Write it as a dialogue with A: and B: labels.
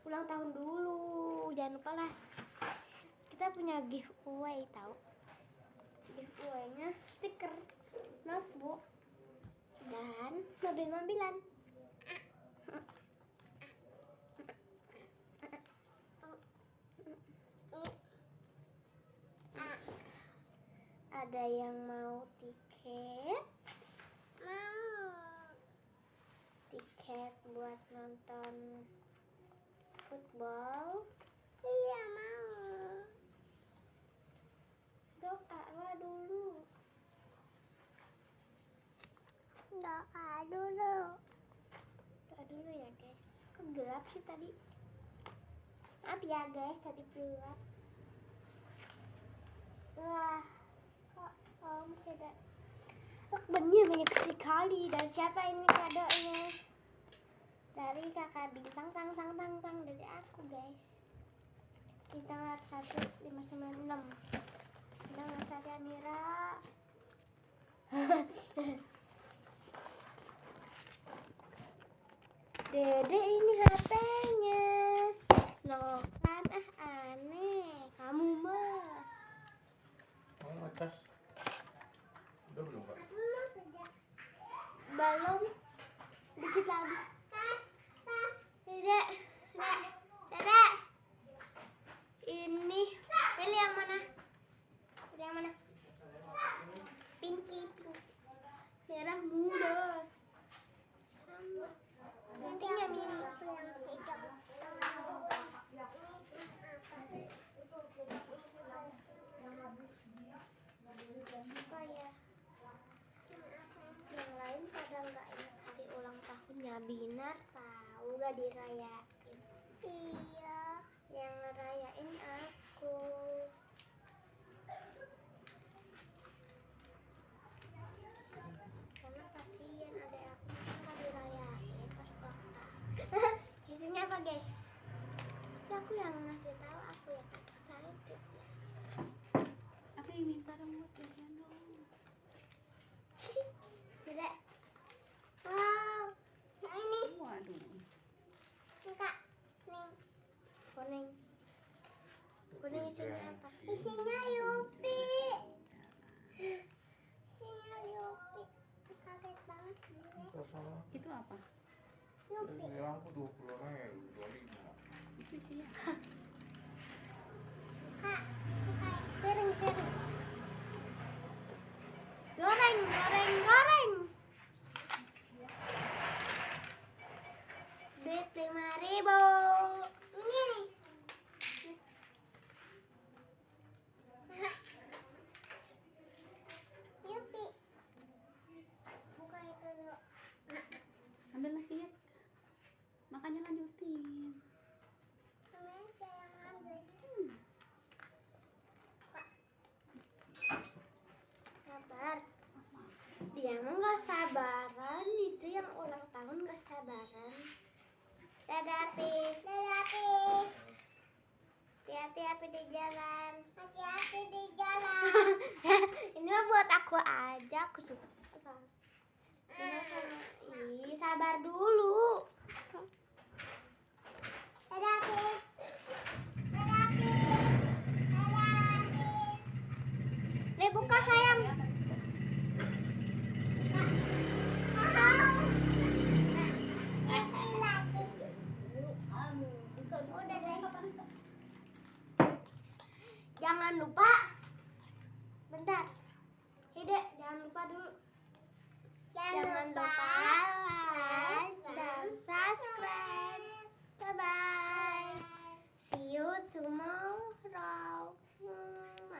A: ulang tahun dulu. Jangan lupa lah. Kita punya giveaway tahu. Giveaway-nya stiker, notebook, dan mobil-mobilan. Ada yang mau tiket? Mau. Tiket buat nonton football? Iya mau. Doa dulu. Doa dulu. Doa dulu ya guys. Kok gelap sih tadi? Maaf ya guys, tadi gelap. Wah, kok masih ada benih banyak sekali. Dari siapa ini kadonya? Dari kakak bintang tang dari aku guys. Bintang 1596. Bintang Sari Amira. Dede ini HP-nya. No kan aneh. Kamu mah.
B: Atas. Udah belum Kak?
A: Belum. Dikit lagi. Dede. Ini pilih yang mana? Pilih yang mana? Pinky. Merah muda. Sama. Nantinya mirip yang hijau. Apa ya? Yang lain pada nggak ingat hari ulang tahunnya Binar, tahu nggak dirayain? Iya. Yang ngerayain aku. Karena kasihan adek aku nggak dirayain pas ulang tahun. Isinya apa guys? Ya, aku yang ngasih tahu, aku yang excited ya.
C: Aku yang minta rambut ya dong.
A: Tidak. Wow. Yang ini.
C: Waduh.
A: Enggak. Kuning. Kuning isinya apa? Isinya Yupi. Isinya Yupi. Kaget banget.
C: Itu apa?
A: Yupi.
B: Ya aku 20.000, 25.
C: Itu dia.
A: Kak, piring. Goreng. Duit 5.000. Ini nih. Yupi. Buka itu dulu.
C: Ambil lagi ya. Makanya lanjutin.
A: Namanya saya yang ambil. Sabar. Dia mah nggak sabaran, itu yang ulang tahun nggak sabaran. Dadah Pi. Hati-hati di jalan. Ini mah buat aku aja, aku suka. Ih, sabar dulu. Dadah Pi. Nih buka sayang. Jangan lupa. Bentar. Hide, jangan lupa dulu. Jangan lupa like dan subscribe. Bye bye. See you tomorrow.